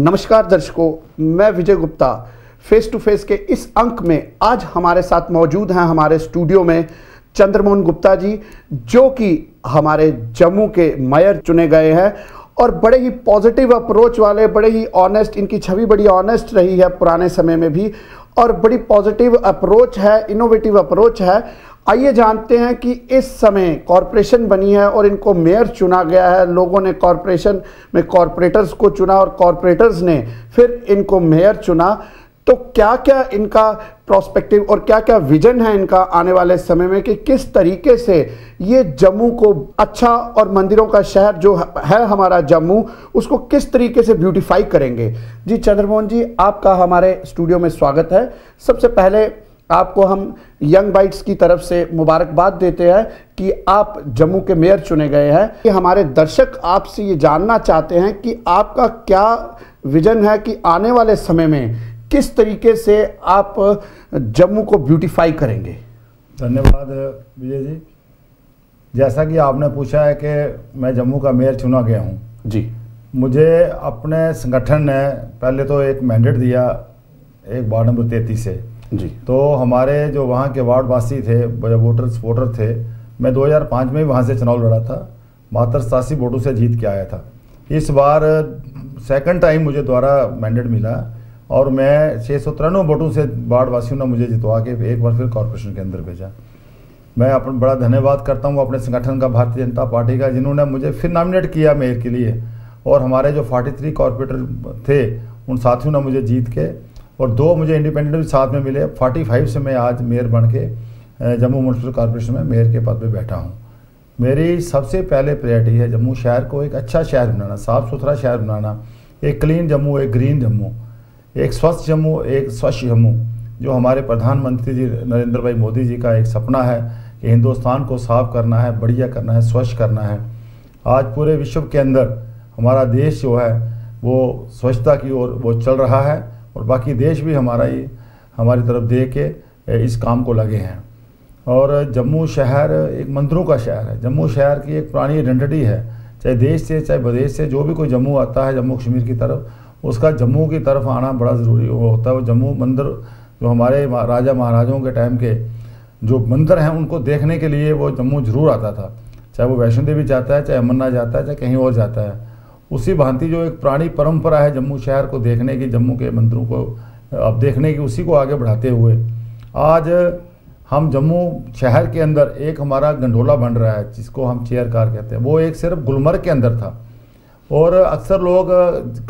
नमस्कार दर्शकों, मैं विजय गुप्ता। फेस टू फेस के इस अंक में आज हमारे साथ मौजूद हैं हमारे स्टूडियो में चंद्रमोहन गुप्ता जी, जो कि हमारे जम्मू के मेयर चुने गए हैं और बड़े ही पॉजिटिव अप्रोच वाले, बड़े ही ऑनेस्ट, इनकी छवि बड़ी ऑनेस्ट रही है पुराने समय में भी और बड़ी पॉजिटिव अप्रोच है, इनोवेटिव अप्रोच है। आइए जानते हैं कि इस समय कॉरपोरेशन बनी है और इनको मेयर चुना गया है। लोगों ने कॉरपोरेशन में कॉरपोरेटर्स को चुना और कॉरपोरेटर्स ने फिर इनको मेयर चुना। तो क्या क्या इनका प्रोस्पेक्टिव और क्या क्या विजन है इनका आने वाले समय में कि किस तरीके से ये जम्मू को अच्छा और मंदिरों का शहर जो है हमारा जम्मू, उसको किस तरीके से ब्यूटीफाई करेंगे। जी चंद्रमोहन जी, आपका हमारे स्टूडियो में स्वागत है। सबसे पहले आपको हम यंग बाइट्स की तरफ से मुबारकबाद देते हैं कि आप जम्मू के मेयर चुने गए हैं। कि हमारे दर्शक आपसे ये जानना चाहते हैं कि आपका क्या विजन है कि आने वाले समय में किस तरीके से आप जम्मू को ब्यूटीफाई करेंगे। धन्यवाद विजय जी। जैसा कि आपने पूछा है कि मैं जम्मू का मेयर चुना गया हूँ जी, मुझे अपने संगठन ने पहले तो एक मैंडेट दिया, एक वार्ड नंबर 33 से जी। तो हमारे जो वहाँ के वार्डवासी थे, वोटर थे, मैं 2005 में वहाँ से चुनाव लड़ा था, 72-87 वोटों से जीत के आया था। इस बार सेकंड टाइम मुझे दोबारा मैंडेट मिला और मैं 693 वोटों से वार्डवासियों ने मुझे जितवा के एक बार फिर कॉरपोरेशन के अंदर भेजा। मैं अपना बड़ा धन्यवाद करता हूँ अपने संगठन का, भारतीय जनता पार्टी का, जिन्होंने मुझे फिर नॉमिनेट किया मेयर के लिए। और हमारे जो 43 कॉरपोरेटर थे उन साथियों ने मुझे जीत के, और 2 मुझे इंडिपेंडेंट भी साथ में मिले। 45 से मैं आज मेयर बन के जम्मू म्यूनसिपल कॉरपोरेशन में मेयर के पद पे बैठा हूँ। मेरी सबसे पहले प्रायोरिटी है जम्मू शहर को एक अच्छा शहर बनाना, साफ़ सुथरा शहर बनाना, एक क्लीन जम्मू, एक ग्रीन जम्मू, एक स्वस्थ जम्मू, एक स्वच्छ जम्मू, जो हमारे प्रधानमंत्री जी नरेंद्र भाई मोदी जी का एक सपना है कि हिंदुस्तान को साफ़ करना है, बढ़िया करना है, स्वच्छ करना है। आज पूरे विश्व के अंदर हमारा देश जो है वो स्वच्छता की ओर वो चल रहा है और बाकी देश भी हमारी तरफ देख के इस काम को लगे हैं। और जम्मू शहर एक मंदिरों का शहर है। जम्मू शहर की एक पुरानी आइडेंटिटी है, चाहे देश से चाहे विदेश से जो भी कोई जम्मू आता है, जम्मू कश्मीर की तरफ, उसका जम्मू की तरफ आना बड़ा ज़रूरी होता है। वो जम्मू मंदिर जो हमारे राजा महाराजाओं के टाइम के जो मंदिर हैं उनको देखने के लिए वो जम्मू ज़रूर आता था, चाहे वो वैष्णो देवी जाता है, चाहे अमरनाथ जाता है, चाहे कहीं और जाता है। उसी भांति जो एक पुरानी परंपरा है जम्मू शहर को देखने की, जम्मू के मंदिरों को अब देखने की, उसी को आगे बढ़ाते हुए आज हम जम्मू शहर के अंदर एक हमारा गंडोला बन रहा है जिसको हम चेयर कार कहते हैं। वो एक सिर्फ गुलमर्ग के अंदर था और अक्सर लोग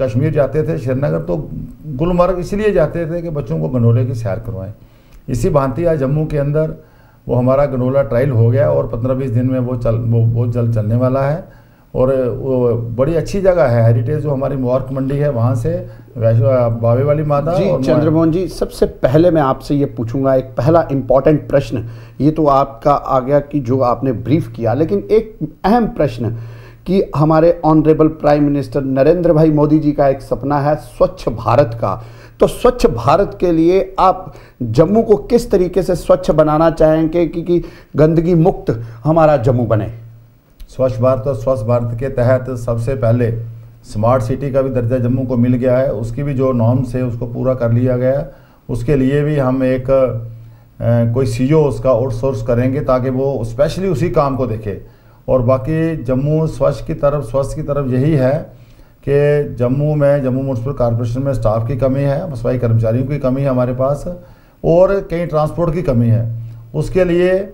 कश्मीर जाते थे, श्रीनगर, तो गुलमर्ग इसलिए जाते थे कि बच्चों को गंडोले की सैर करवाएं। इसी भांति आज जम्मू के अंदर वो हमारा गंडोला ट्रायल हो गया और 15-20 दिन में वो बहुत जल्द चलने वाला है। और वो बड़ी अच्छी जगह है, हेरिटेज जो हमारी मुबारक मंडी है, वहाँ से बावे वाली माता। जी चंद्रमोहन जी, सबसे पहले मैं आपसे ये पूछूंगा, एक पहला इम्पॉर्टेंट प्रश्न, ये तो आपका आ गया कि जो आपने ब्रीफ किया, लेकिन एक अहम प्रश्न कि हमारे ऑनरेबल प्राइम मिनिस्टर नरेंद्र भाई मोदी जी का एक सपना है स्वच्छ भारत का। तो स्वच्छ भारत के लिए आप जम्मू को किस तरीके से स्वच्छ बनाना चाहेंगे कि गंदगी मुक्त हमारा जम्मू बने। स्वच्छ भारत और स्वच्छ भारत के तहत सबसे पहले स्मार्ट सिटी का भी दर्जा जम्मू को मिल गया है। उसकी भी जो नॉर्म्स है उसको पूरा कर लिया गया है। उसके लिए भी हम एक कोई सीईओ उसका आउटसोर्स करेंगे ताकि वो स्पेशली उसी काम को देखे। और बाकी जम्मू स्वच्छ की तरफ यही है कि जम्मू म्यूनसिपल कॉरपोरेशन में स्टाफ की कमी है, सफाई कर्मचारियों की कमी है हमारे पास, और कहीं ट्रांसपोर्ट की कमी है। उसके लिए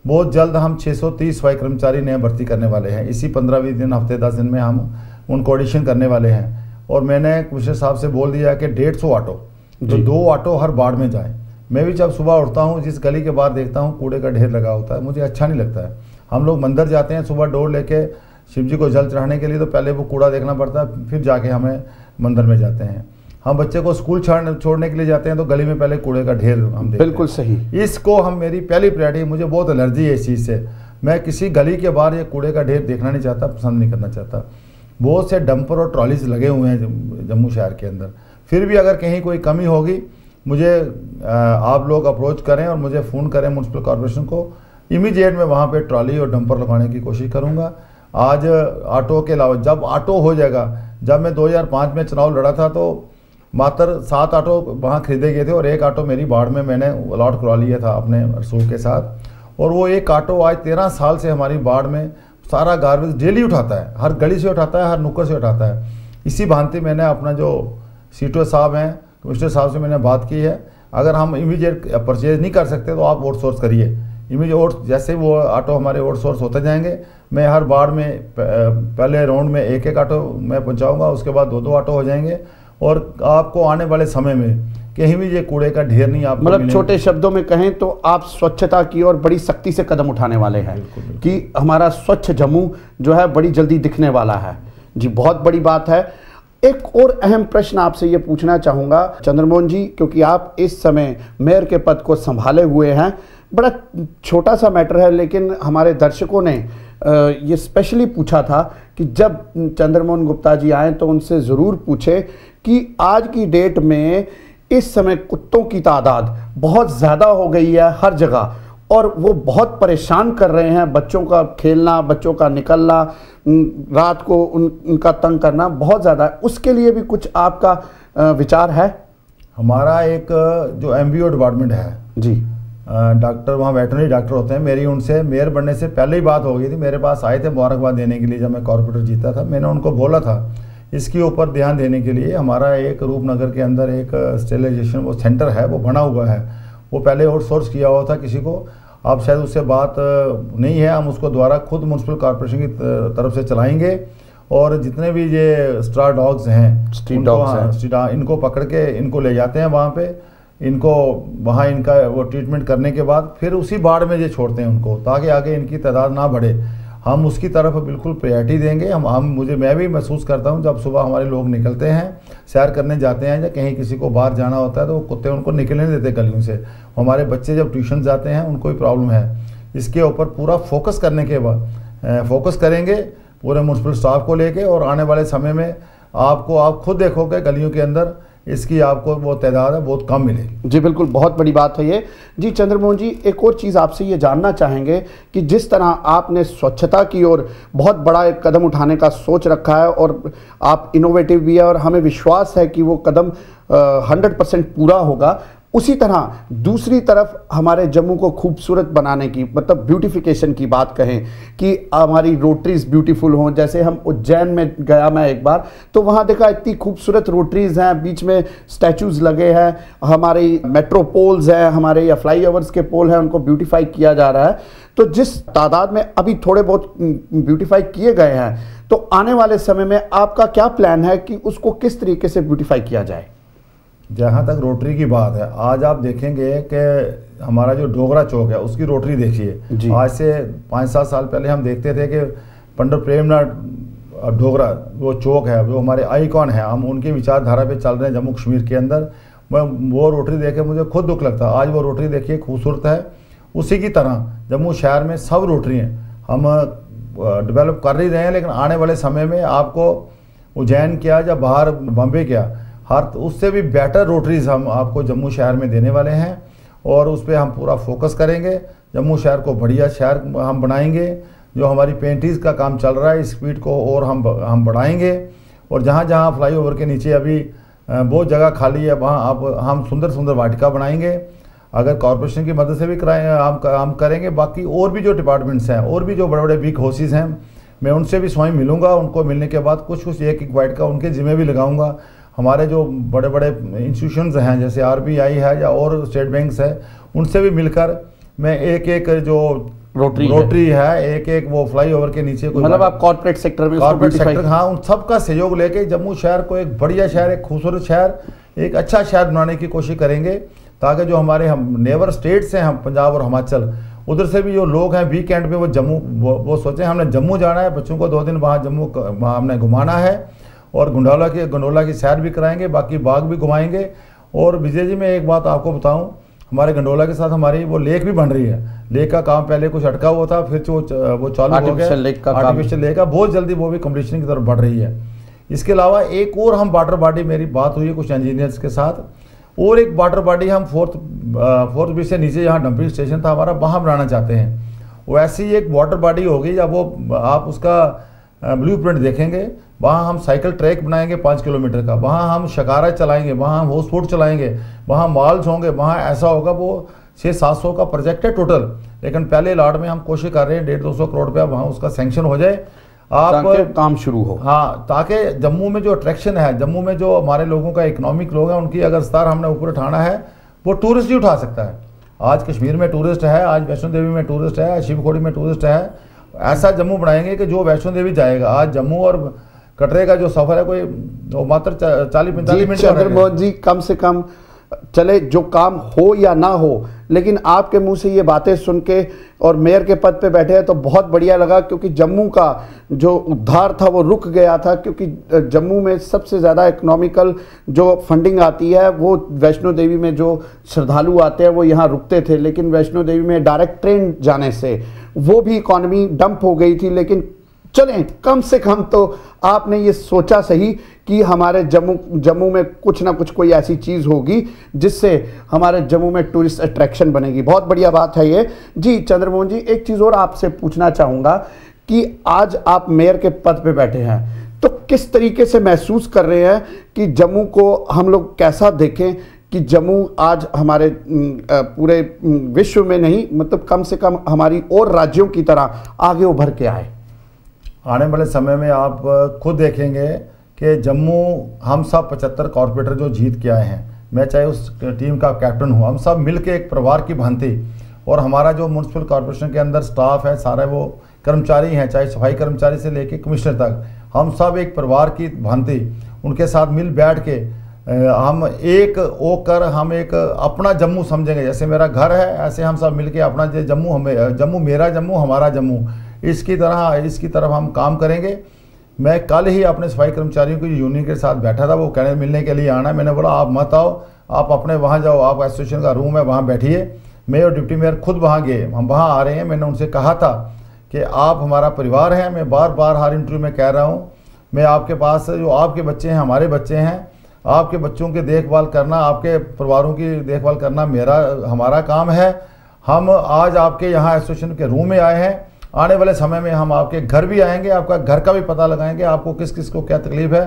बहुत जल्द हम 630 सफाई कर्मचारी नए भर्ती करने वाले हैं। इसी 15-20 दिन, हफ्ते 10 दिन में हम उनको ऑडिशन करने वाले हैं। और मैंने कमिश्नर साहब से बोल दिया कि 150 ऑटो, तो 2 ऑटो हर वार्ड में जाएं। मैं भी जब सुबह उठता हूँ, जिस गली के बाहर देखता हूँ कूड़े का ढेर लगा होता है, मुझे अच्छा नहीं लगता है। हम लोग मंदिर जाते हैं सुबह डोर लेके शिव जी को जल चढ़ाने के लिए, तो पहले वो कूड़ा देखना पड़ता है, फिर जाके हमें मंदिर में जाते हैं। हम बच्चे को स्कूल छोड़ने के लिए जाते हैं तो गली में पहले कूड़े का ढेर हम देखते हैं। बिल्कुल सही। इसको हम, मेरी पहली प्रायोरिटी, मुझे बहुत एलर्जी है इस चीज़ से। मैं किसी गली के बाहर ये कूड़े का ढेर देखना नहीं चाहता, पसंद नहीं करना चाहता। बहुत से डंपर और ट्रॉलीज लगे हुए हैं जम्मू शहर के अंदर। फिर भी अगर कहीं कोई कमी होगी, मुझे आप लोग अप्रोच करें और मुझे फ़ोन करें म्यूनसिपल कॉरपोरेशन को, इमीडिएट मैं वहाँ पर ट्रॉली और डंपर लगाने की कोशिश करूँगा। आज ऑटो के अलावा जब ऑटो हो जाएगा, जब मैं 2005 में चुनाव लड़ा था तो मात्र 7 ऑटो वहाँ खरीदे गए थे और एक ऑटो मेरी वार्ड में मैंने अलॉट करवा लिया था अपने रसूल के साथ। और वो एक ऑटो आज 13 साल से हमारी वार्ड में सारा गार्बेज डेली उठाता है, हर गली से उठाता है, हर नुक्कड़ से उठाता है। इसी भांति मैंने अपना जो सीटो साहब हैं, कमिश्नर साहब से मैंने बात की है, अगर हम इमीडिएट परचेज नहीं कर सकते तो आप आउटसोर्स करिए। इमीडिएट जैसे वो ऑटो हमारे आउटसोर्स होते जाएंगे, मैं हर वार्ड में पहले राउंड में एक एक ऑटो मैं पहुँचाऊँगा, उसके बाद 2-2 ऑटो हो जाएंगे और आपको आने वाले समय में कहीं भी ये कूड़े का ढेर नहीं आपको मतलब छोटे शब्दों में कहें तो आप स्वच्छता की ओर बड़ी सख्ती से कदम उठाने वाले हैं कि हमारा स्वच्छ जम्मू जो है बड़ी जल्दी दिखने वाला है। जी, बहुत बड़ी बात है। एक और अहम प्रश्न आपसे ये पूछना चाहूँगा चंद्रमोहन जी, क्योंकि आप इस समय मेयर के पद को संभाले हुए हैं। बड़ा छोटा सा मैटर है, लेकिन हमारे दर्शकों ने ये स्पेशली पूछा था कि जब चंद्रमोहन गुप्ता जी आए तो उनसे ज़रूर पूछे कि आज की डेट में इस समय कुत्तों की तादाद बहुत ज़्यादा हो गई है हर जगह और वो बहुत परेशान कर रहे हैं। बच्चों का खेलना, बच्चों का निकलना, रात को उनका तंग करना बहुत ज़्यादा है। उसके लिए भी कुछ आपका विचार है? हमारा एक जो MBO डिपार्टमेंट है जी, डॉक्टर, वहाँ वेटरनरी डॉक्टर होते हैं, मेरी उनसे मेयर बनने से पहले ही बात हो गई थी। मेरे पास आए थे मुबारकबाद देने के लिए जब मैं कॉर्पोरेटर जीता था। मैंने उनको बोला था इसके ऊपर ध्यान देने के लिए। हमारा एक रूपनगर के अंदर एक स्टेरिलाइजेशन वो सेंटर है, वो बना हुआ है, वो पहले आउटसोर्स किया हुआ था किसी को। अब शायद उससे बात नहीं है, हम उसको द्वारा खुद म्यूनसिपल कॉर्पोरेशन की तरफ से चलाएंगे और जितने भी ये स्ट्रा डॉग्स हैं, स्ट्रीट डॉग्स हैं, इनको पकड़ के इनको ले जाते हैं वहाँ पे, इनको वहाँ इनका वो ट्रीटमेंट करने के बाद फिर उसी वार्ड में ये छोड़ते हैं उनको, ताकि आगे इनकी तादाद ना बढ़े। हम उसकी तरफ बिल्कुल प्रायोरिटी देंगे। मैं भी महसूस करता हूँ जब सुबह हमारे लोग निकलते हैं, सैर करने जाते हैं या कहीं किसी को बाहर जाना होता है तो वो कुत्ते उनको निकलने देते गलियों से। हमारे बच्चे जब ट्यूशन जाते हैं उनको भी प्रॉब्लम है। इसके ऊपर पूरा फोकस करने के बाद फोकस करेंगे पूरे म्यूनसिपल स्टाफ को लेके, और आने वाले समय में आप खुद देखोगे गलियों के अंदर इसकी आपको वो तादाद है बहुत कम मिलेगी। जी बिल्कुल, बहुत बड़ी बात है ये। जी चंद्रमोहन जी, एक और चीज़ आपसे ये जानना चाहेंगे कि जिस तरह आपने स्वच्छता की ओर बहुत बड़ा एक कदम उठाने का सोच रखा है और आप इनोवेटिव भी है और हमें विश्वास है कि वो कदम 100% पूरा होगा, उसी तरह दूसरी तरफ हमारे जम्मू को खूबसूरत बनाने की, मतलब ब्यूटिफिकेशन की बात कहें कि हमारी रोटरीज ब्यूटीफुल हों। जैसे हम उज्जैन में गया मैं एक बार, तो वहाँ देखा इतनी खूबसूरत रोटरीज हैं, बीच में स्टैचूज लगे हैं, हमारी मेट्रो पोल्स हैं, हमारे या फ्लाई ओवर्स के पोल हैं, उनको ब्यूटीफाई किया जा रहा है। तो जिस तादाद में अभी थोड़े बहुत ब्यूटीफाई किए गए हैं, तो आने वाले समय में आपका क्या प्लान है कि उसको किस तरीके से ब्यूटीफाई किया जाए? जहाँ तक रोटरी की बात है, आज आप देखेंगे कि हमारा जो डोगरा चौक है उसकी रोटरी देखिए। आज से 5-7 साल पहले हम देखते थे कि पंडित प्रेमनाथ डोगरा वो चौक है, जो हमारे आइकॉन है, हम उनकी विचारधारा पे चल रहे हैं जम्मू कश्मीर के अंदर। वो रोटरी देख के मुझे खुद दुख लगता है। आज वो रोटरी देखिए खूबसूरत है। उसी की तरह जम्मू शहर में सब रोटरी हैं हम डेवलप कर ही रहे हैं, लेकिन आने वाले समय में आपको उज्जैन क्या या बाहर बॉम्बे क्या, हर उससे भी बेटर रोटरीज हम आपको जम्मू शहर में देने वाले हैं और उस पर हम पूरा फोकस करेंगे। जम्मू शहर को बढ़िया शहर हम बनाएंगे। जो हमारी पेंट्रीज का काम चल रहा है, स्पीड को और हम बढ़ाएंगे। और जहाँ जहाँ फ्लाईओवर के नीचे अभी बहुत जगह खाली है, वहाँ हम सुंदर सुंदर वाटिका बनाएंगे। अगर कॉरपोरेशन की मदद से भी हम करेंगे। बाकी और भी जो डिपार्टमेंट्स हैं और भी जो बड़े बड़े बिग हाउसेस हैं, मैं उनसे भी स्वयं मिलूँगा। उनको मिलने के बाद कुछ एक वाटिका उनके जिम्मे भी लगाऊँगा। हमारे जो बड़े बड़े इंस्टीट्यूशंस हैं जैसे RBI है या और स्टेट बैंक्स है, उनसे भी मिलकर मैं एक जो रोटरी है, एक वो फ्लाईओवर के नीचे, मतलब आप कॉर्पोरेट सेक्टर में, हाँ, उन सब का सहयोग लेके जम्मू शहर को एक बढ़िया शहर, एक खूबसूरत शहर, एक अच्छा शहर बनाने की कोशिश करेंगे, ताकि जो हमारे हम नेबर स्टेट्स हैं, हम पंजाब और हिमाचल, उधर से भी जो लोग हैं वीकेंड पे वो जम्मू वो सोचें हमने जम्मू जाना है, बच्चों को 2 दिन वहाँ हमने घुमाना है और गंडोला की सैर भी कराएंगे, बाकी बाग भी घुमाएंगे। और विजय जी, मैं एक बात आपको बताऊं, हमारे गंडोला के साथ हमारी वो लेक भी बन रही है। लेक का काम पहले कुछ अटका हुआ था, फिर वो चालू हो गया। आर्टिफिशियल लेक का बहुत जल्दी वो भी कंप्लीशन की तरफ बढ़ रही है। इसके अलावा एक और हम वाटर बॉडी, मेरी बात हुई है कुछ इंजीनियर्स के साथ, और एक वाटर बॉडी हम फोर्थ ब्रिज से नीचे जहाँ डंपिंग स्टेशन था हमारा, वहाँ बनाना चाहते हैं। वैसी एक वाटर बॉडी होगी, जब वो आप उसका ब्लूप्रिंट देखेंगे वहाँ हम साइकिल ट्रैक बनाएंगे 5 किलोमीटर का, वहाँ हम शकारा चलाएंगे, वहाँ हम हाउस बोट चलाएंगे, वहाँ मॉल्स होंगे, वहाँ ऐसा होगा। वो 600-700 का प्रोजेक्ट है टोटल, लेकिन पहले लॉट में हम कोशिश कर रहे हैं 150-200 करोड़ रुपया वहाँ उसका सैंक्शन हो जाए, आप काम शुरू हो। हाँ, ताकि जम्मू में जो अट्रैक्शन है, जम्मू में जो हमारे लोगों का इकोनॉमिक लोग हैं, उनकी अगर स्तर हमने ऊपर उठाना है, वो टूरिस्ट ही उठा सकता है। आज कश्मीर में टूरिस्ट है, आज वैष्णो देवी में टूरिस्ट है, शिवखोड़ी में टूरिस्ट है। ऐसा जम्मू बनाएंगे कि जो वैष्णो देवी जाएगा, आज जम्मू और कटरे का जो सफ़र है कोई मात्र 40-45 मिनट। चंद्रमोहन जी, कम से कम चले जो काम हो या ना हो, लेकिन आपके मुंह से ये बातें सुन के और मेयर के पद पे बैठे हैं तो बहुत बढ़िया लगा, क्योंकि जम्मू का जो उद्धार था वो रुक गया था। क्योंकि जम्मू में सबसे ज़्यादा इकोनॉमिकल जो फंडिंग आती है वो वैष्णो देवी में जो श्रद्धालु आते हैं वो यहाँ रुकते थे, लेकिन वैष्णो देवी में डायरेक्ट ट्रेन जाने से वो भी इकॉनमी डंप हो गई थी। लेकिन चलें, कम से कम तो आपने ये सोचा सही कि हमारे जम्मू में कुछ ना कुछ कोई ऐसी चीज़ होगी जिससे हमारे जम्मू में टूरिस्ट अट्रैक्शन बनेगी। बहुत बढ़िया बात है ये। जी चंद्रमोहन जी, एक चीज़ और आपसे पूछना चाहूँगा कि आज आप मेयर के पद पे बैठे हैं, तो किस तरीके से महसूस कर रहे हैं कि जम्मू को हम लोग कैसा देखें कि जम्मू आज हमारे पूरे विश्व में नहीं, मतलब कम से कम हमारी और राज्यों की तरह आगे उभर के आए? आने वाले समय में आप खुद देखेंगे कि जम्मू हम सब 75 कॉर्पोरेटर जो जीत के आए हैं, मैं चाहे उस टीम का कैप्टन हूँ, हम सब मिलके एक परिवार की भांति, और हमारा जो म्यूनसिपल कॉर्पोरेशन के अंदर स्टाफ है सारे वो कर्मचारी हैं, चाहे सफाई कर्मचारी से लेके कमिश्नर तक, हम सब एक परिवार की भांति उनके साथ मिल बैठ के हम एक होकर हम एक अपना जम्मू समझेंगे। जैसे मेरा घर है, ऐसे हम सब मिलके अपना जम्मू, हमें जम्मू, मेरा जम्मू, हमारा जम्मू, इसकी तरफ हम काम करेंगे। मैं कल ही अपने सफाई कर्मचारियों की यूनियन के साथ बैठा था, वो कहने मिलने के लिए आना है। मैंने बोला आप मत आओ, आप अपने वहाँ जाओ, आप एसोसिएशन का रूम है वहाँ बैठिए। मैं और डिप्टी मेयर खुद वहाँ गए, हम वहाँ आ रहे हैं। मैंने उनसे कहा था कि आप हमारा परिवार हैं। मैं बार बार हर इंटरव्यू में कह रहा हूँ, मैं आपके पास जो आपके बच्चे हैं हमारे बच्चे हैं, आपके बच्चों की देखभाल करना, आपके परिवारों की देखभाल करना हमारा काम है। हम आज आपके यहाँ एसोसिएशन के रूम में आए हैं, आने वाले समय में हम आपके घर भी आएंगे, आपका घर का भी पता लगाएंगे, आपको किस किस को क्या तकलीफ है।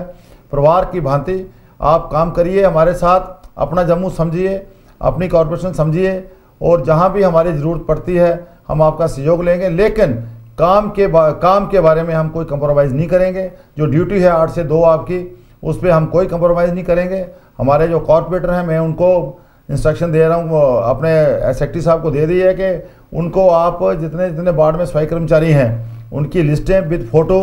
परिवार की भांति आप काम करिए हमारे साथ, अपना जम्मू समझिए, अपनी कॉर्पोरेशन समझिए, और जहाँ भी हमारी ज़रूरत पड़ती है हम आपका सहयोग लेंगे। लेकिन काम के बारे में हम कोई कंप्रोमाइज़ नहीं करेंगे। जो ड्यूटी है 8 से 2 आपकी, उस पर हम कोई कंप्रोमाइज़ नहीं करेंगे। हमारे जो कॉर्पोरेटर हैं, मैं उनको इंस्ट्रक्शन दे रहा हूँ, अपने सेक्रेटरी साहब को दे दी है कि उनको आप जितने वार्ड में सफाई कर्मचारी हैं उनकी लिस्टें विद फ़ोटो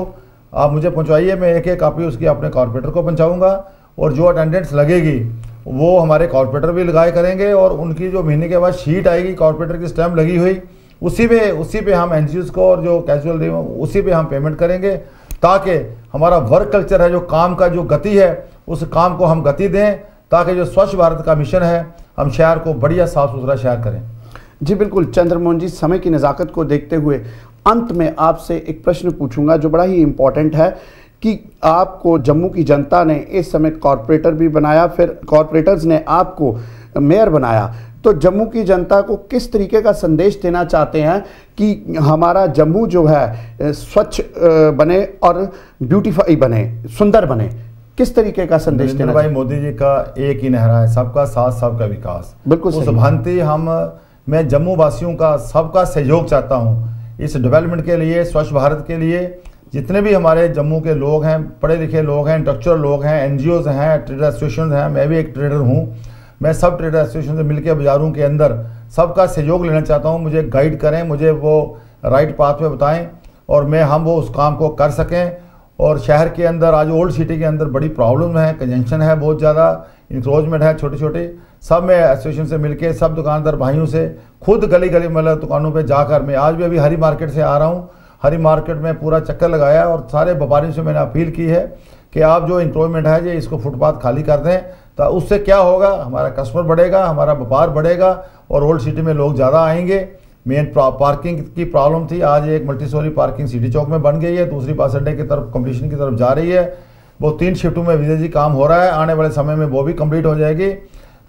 आप मुझे पहुँचवाइए। मैं एक कापी उसकी अपने कॉर्पोरेटर को पहुँचाऊँगा, और जो अटेंडेंस लगेगी वो हमारे कॉर्पोरेटर भी लगाए करेंगे, और उनकी जो महीने के बाद शीट आएगी कॉर्पोरेटर की स्टैम्प लगी हुई, उसी पे हम एनजीओज़ को और जो कैजुअल उसी पे हम पेमेंट करेंगे, ताकि हमारा वर्क कल्चर है, जो काम का जो गति है, उस काम को हम गति दें, ताकि जो स्वच्छ भारत का मिशन है हम शहर को बढ़िया साफ सुथरा शहर करें। जी बिल्कुल चंद्रमोहन जी, समय की नज़ाकत को देखते हुए अंत में आपसे एक प्रश्न पूछूंगा जो बड़ा ही इम्पोर्टेंट है कि आपको जम्मू की जनता ने इस समय कॉर्पोरेटर भी बनाया, फिर कॉर्पोरेटर्स ने आपको मेयर बनाया, तो जम्मू की जनता को किस तरीके का संदेश देना चाहते हैं कि हमारा जम्मू जो है स्वच्छ बने और ब्यूटीफाई बने, सुंदर बने? किस तरीके का संदेश देना? भाई मोदी जी का एक ही नारा है, सबका साथ सबका विकास। बिल्कुल उस भांति मैं जम्मू वासियों का सबका सहयोग चाहता हूँ इस डेवलपमेंट के लिए, स्वच्छ भारत के लिए। जितने भी हमारे जम्मू के लोग हैं, पढ़े लिखे लोग हैं, इंटेलेक्चुअल लोग हैं, एनजीओज हैं, ट्रेडर एसोसिएशन हैं, मैं भी एक ट्रेडर हूँ, मैं सब ट्रेडर एसोसिएशन से मिलकर बाज़ारों के अंदर सबका सहयोग लेना चाहता हूँ। मुझे गाइड करें, मुझे वो राइट पाथ पे बताएं, और हम वो उस काम को कर सकें। और शहर के अंदर आज ओल्ड सिटी के अंदर बड़ी प्रॉब्लम है, कंजंक्शन है, बहुत ज़्यादा इंक्रोचमेंट है, छोटे छोटे। सब मैं एसोसिएशन से मिलके, सब दुकानदार भाइयों से खुद गली गली मतलब दुकानों पे जाकर, मैं आज भी अभी हरी मार्केट से आ रहा हूँ, हरी मार्केट में पूरा चक्कर लगाया, और सारे व्यापारियों से मैंने अपील की है कि आप जो इंक्रोचमेंट है ये इसको फुटपाथ खाली कर दें। तो उससे क्या होगा, हमारा कस्टमर बढ़ेगा, हमारा व्यापार बढ़ेगा, और ओल्ड सिटी में लोग ज़्यादा आएंगे। मेन पार्किंग की प्रॉब्लम थी, आज एक मल्टी स्टोरी पार्किंग सिटी चौक में बन गई है, दूसरी बस अड्डे की तरफ कंप्लीशन की तरफ जा रही है। वो 3 शिफ्टों में विजय जी काम हो रहा है, आने वाले समय में वो भी कंप्लीट हो जाएगी।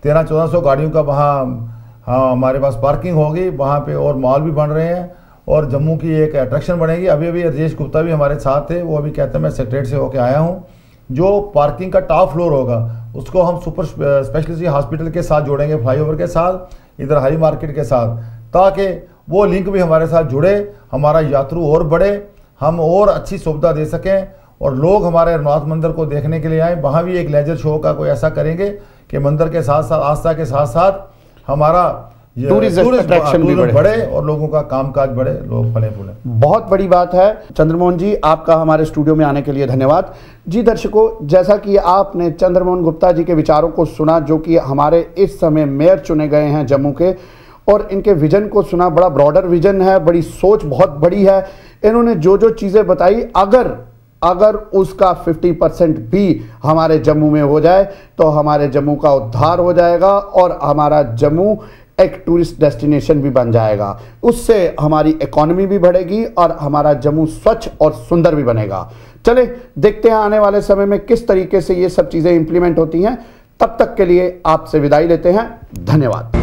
1300-1400 गाड़ियों का वहाँ हमारे पास पार्किंग होगी वहाँ पे, और मॉल भी बन रहे हैं। और जम्मू की एक अट्रैक्शन बनेगी। अभी अभी राजेश गुप्ता भी हमारे साथ थे, वो अभी कहते हैं मैं सेक्रेटरी से होकर आया हूँ। जो पार्किंग का टॉप फ्लोर होगा उसको हम सुपर स्पेशलिटी हॉस्पिटल के साथ जोड़ेंगे, फ्लाईओवर के साथ, इधर हरी मार्केट के साथ, ताकि वो लिंक भी हमारे साथ जुड़े, हमारा यात्रु और बढ़े, हम और अच्छी सुविधा दे सकें और लोग हमारे रघुनाथ मंदिर को देखने के लिए आए। वहाँ भी एक लेजर शो का कोई ऐसा करेंगे कि मंदिर के साथ साथ आस्था के साथ साथ हमारा टूरिस्ट अट्रैक्शन भी बढ़े और लोगों का कामकाज बढ़े, लोग फले फूले। बहुत बड़ी बात है। चंद्रमोहन जी, आपका हमारे स्टूडियो में आने के लिए धन्यवाद। जी दर्शकों, जैसा कि आपने चंद्रमोहन गुप्ता जी के विचारों को सुना, जो कि हमारे इस समय मेयर चुने गए हैं जम्मू के, और इनके विजन को सुना। बड़ा ब्रॉडर विजन है, बड़ी सोच बहुत बड़ी है। इन्होंने जो जो चीज़ें बताई, अगर उसका 50% भी हमारे जम्मू में हो जाए तो हमारे जम्मू का उद्धार हो जाएगा और हमारा जम्मू एक टूरिस्ट डेस्टिनेशन भी बन जाएगा। उससे हमारी इकोनॉमी भी बढ़ेगी और हमारा जम्मू स्वच्छ और सुंदर भी बनेगा। चले देखते हैं आने वाले समय में किस तरीके से ये सब चीज़ें इंप्लीमेंट होती हैं। तब तक के लिए आपसे विदाई लेते हैं। धन्यवाद।